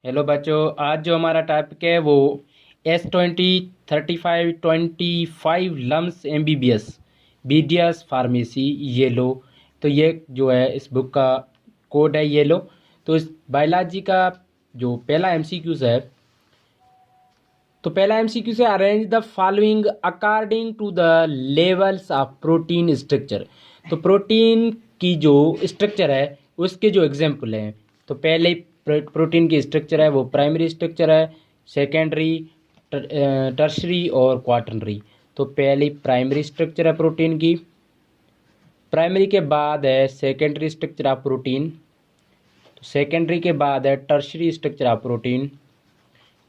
Hello बच्चों, आज जो हमारा टॉपिक है वो S20 35 25 lumps MBBS BDS pharmacy ये लो। तो ये जो है इस बुक का कोड है ये लो। तो इस बायोलॉजी का जो पहला MCQs है, तो पहला MCQ से arrange the following according to the levels of protein structure. तो प्रोटीन की जो स्ट्रक्चर है उसके जो एग्जाम्पल हैं, तो पहले प्रोटीन की स्ट्रक्चर है वो प्राइमरी स्ट्रक्चर है, सेकेंडरी, टर्शरी और क्वाटरनरी। तो पहली प्राइमरी स्ट्रक्चर है प्रोटीन की, प्राइमरी के बाद है सेकेंडरी स्ट्रक्चर ऑफ प्रोटीन, तो सेकेंडरी के बाद है टर्शरी स्ट्रक्चर ऑफ प्रोटीन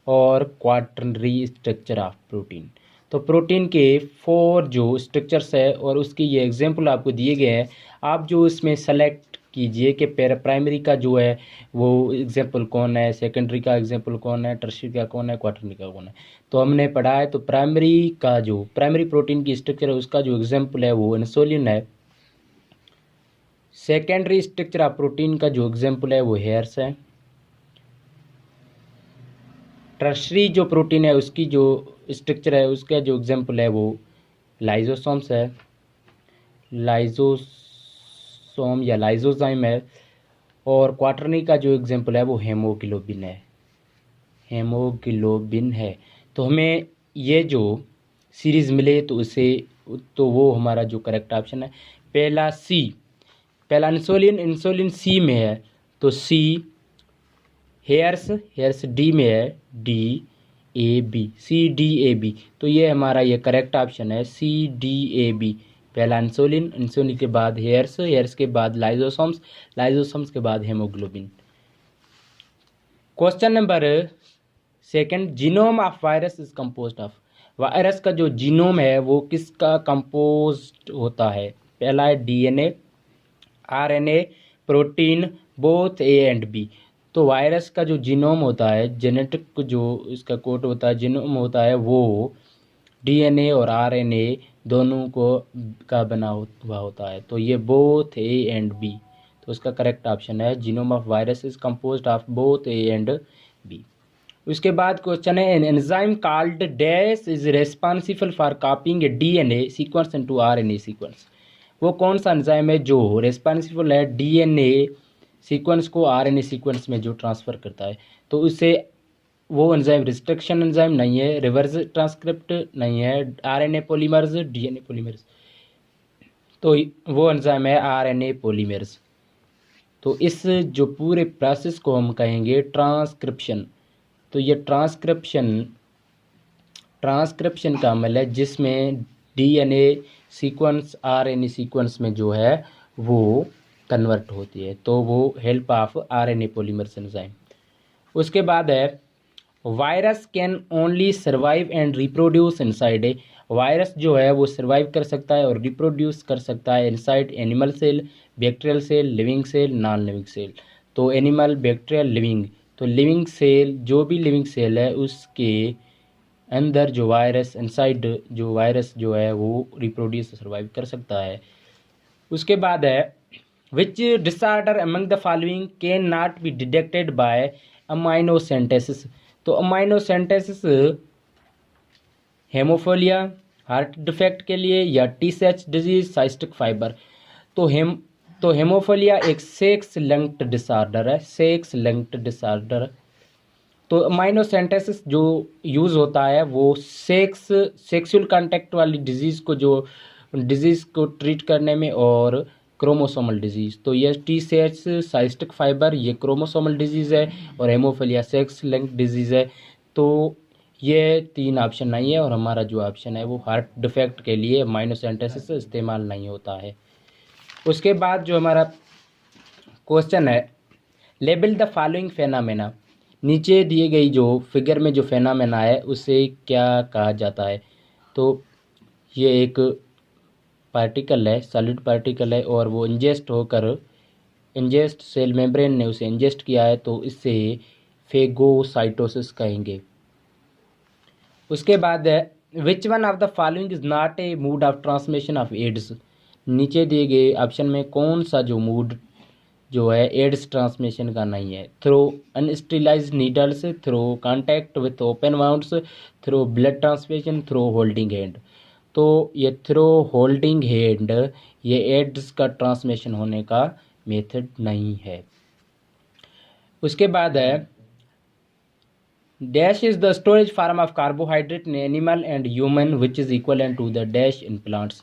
और क्वाटरनरी स्ट्रक्चर ऑफ प्रोटीन। तो प्रोटीन के 4 जो स्ट्रक्चर्स है और उसकी ये एग्जाम्पल आपको दिए गए हैं। आप जो इसमें सेलेक्ट कीजिए कि प्राइमरी का जो है वो एग्जाम्पल कौन है, सेकेंडरी का एग्जाम्पल कौन है, टर्शरी का कौन है, क्वाटरनरी का कौन है। तो हमने पढ़ा है, तो प्राइमरी का जो प्राइमरी प्रोटीन की स्ट्रक्चर है उसका जो एग्जाम्पल है वो इंसुलिन है। सेकेंडरी स्ट्रक्चर ऑफ प्रोटीन का जो एग्जाम्पल है वो हेयर्स है। टर्शरी जो प्रोटीन है उसकी जो स्ट्रक्चर है उसका जो एग्जाम्पल है वो लाइजोसोम्स है, लाइजोसोम या लाइजोजाइम है। और क्वाटरनरी का जो एग्जाम्पल है वो हेमोग्लोबिन है, हेमोग्लोबिन है। तो हमें ये जो सीरीज़ मिले तो उसे, तो वो हमारा जो करेक्ट ऑप्शन है पहला सी, पहला इंसुलिन, इंसुलिन सी में है तो सी। हेयर्स, हेयर्स डी में है, DAB, CDAB। तो ये हमारा ये करेक्ट ऑप्शन है CDAB। पहला इंसुलिन, इंसुलिन के बाद हेयर्स, हेयर्स के बाद लाइजोसोम्स, लाइजोसोम्स के बाद haemoglobin. Question number second, genome of virus is composed of. Virus का जो जीनोम है वो किसका कंपोज्ड होता है। पहला है DNA, RNA, protein, both A and B। तो वायरस का जो जीनोम होता है, जेनेटिक जो इसका कोड होता है, जीनोम होता है वो DNA और RNA दोनों को का बना हुआ होता है। तो ये बोथ A एंड B। तो उसका करेक्ट ऑप्शन है genome of virus is composed of both A and B। उसके बाद क्वेश्चन है, an enzyme called dash is responsible for कॉपिंग A DNA sequence into RNA sequence. वो कौन सा एंजाइम है जो रेस्पॉन्सिबल है DNA सीक्वेंस को RNA सीक्वेंस में जो ट्रांसफ़र करता है। तो उससे वो एंजाइम रिस्ट्रिक्शन एंजाइम नहीं है, रिवर्स ट्रांसक्रिप्ट नहीं है, RNA पॉलीमर्स, DNA पॉलीमर्स। तो वो एंजाइम है RNA पॉलीमर्स। तो इस जो पूरे प्रोसेस को हम कहेंगे ट्रांसक्रिप्शन। तो ये ट्रांसक्रिप्शन, ट्रांसक्रिप्शन का अमल है जिसमें DNA सीक्वेंस RNA सीक्वेंस में जो है वो कन्वर्ट होती है। तो वो help of RNA polymers enzyme. उसके बाद है, virus can only survive and reproduce inside a. Virus जो है वो सर्वाइव कर सकता है और रिप्रोड्यूस कर सकता है inside animal cell, bacterial cell, living cell, non living cell. तो एनिमल, बैक्टीरियल, लिविंग। तो लिविंग सेल, जो भी लिविंग सेल है उसके अंदर जो वायरस, इनसाइड जो वायरस जो है वो रिप्रोड्यूस सर्वाइव कर सकता है। उसके बाद है, which disorder among the following can not be detected by amniocentesis. तो अमाइनोसेंटेसिस हेमोफिलिया, हार्ट डिफेक्ट के लिए, या TSH डिजीज, साइस्टिक फाइबर। तो हेमोफिलिया एक सेक्स लिंक्ड डिसऑर्डर है, सेक्स लिंक्ड डिसऑर्डर। तो अमाइनोसेंटेसिस जो यूज़ होता है वो सेक्सुअल कांटेक्ट वाली डिजीज़ को, जो डिजीज़ को ट्रीट करने में, और क्रोमोसोमल डिजीज़। तो ये TSH साइस्टिक फाइबर ये क्रोमोसोमल डिजीज़ है और हेमोफिलिया सेक्स लिंक्ड डिजीज़ है। तो ये 3 ऑप्शन नहीं है और हमारा जो ऑप्शन है वो हार्ट डिफेक्ट के लिए अमाइनोसेंटेसिस इस्तेमाल नहीं होता है। उसके बाद जो हमारा क्वेश्चन है, लेबल द फॉलोइंग फेनामेना। नीचे दिए गई जो फिगर में जो फेनामेना है उसे क्या कहा जाता है। तो ये एक पार्टिकल है, सॉलिड पार्टिकल है, और वो इंजेस्ट होकर, इंजेस्ट सेल मेम्ब्रेन ने उसे इंजेस्ट किया है, तो इससे फेगोसाइटोसिस कहेंगे। उसके बाद है, which one of the following is not a mode of transmission of AIDS. नीचे दिए गए ऑप्शन में कौन सा जो मोड जो है एड्स ट्रांसमिशन का नहीं है। Through unsterilised needles, through contact with open wounds, through blood transmission, through holding hand. तो ये थ्रू होल्डिंग हैंड ये एड्स का ट्रांसमिशन होने का मेथड नहीं है। उसके बाद है dash is the storage form of carbohydrate in animal and human which is equal to the dash in plants.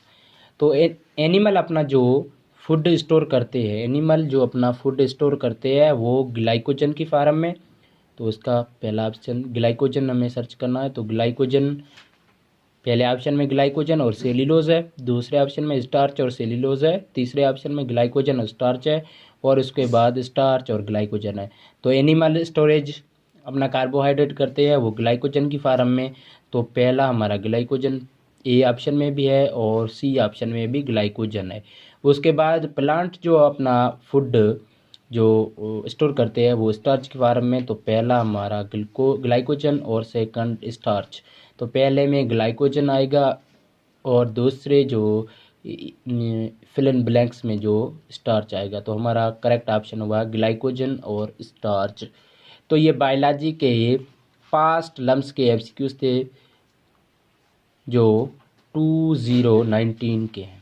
तो एनिमल अपना जो फूड स्टोर करते हैं, एनिमल जो अपना फूड स्टोर करते हैं वो ग्लाइकोजन की फार्म में। तो उसका पहला ऑप्शन ग्लाइकोजन हमें सर्च करना है। तो ग्लाइकोजन पहले ऑप्शन में ग्लाइकोजन और सेल्यूलोज है, दूसरे ऑप्शन में स्टार्च और सेल्यूलोज है, तीसरे ऑप्शन में ग्लाइकोजन और स्टार्च है, और उसके बाद स्टार्च और ग्लाइकोजन है। तो एनिमल स्टोरेज अपना कार्बोहाइड्रेट करते हैं वो ग्लाइकोजन की फार्म में। तो पहला हमारा ग्लाइकोजन ए ऑप्शन में भी है और सी ऑप्शन में भी ग्लाइकोजन है। उसके बाद प्लांट जो अपना फूड जो स्टोर करते हैं वो स्टार्च की फार्म में। तो पहला हमारा ग्लाइकोजन और सेकंड स्टार्च। तो पहले में ग्लाइकोजन आएगा और दूसरे जो फिल इन ब्लैंक्स में जो स्टार्च आएगा। तो हमारा करेक्ट ऑप्शन हुआ ग्लाइकोजन और स्टार्च। तो ये बायोलॉजी के पास्ट लम्स के एमसीक्यूज थे जो 2019 के हैं।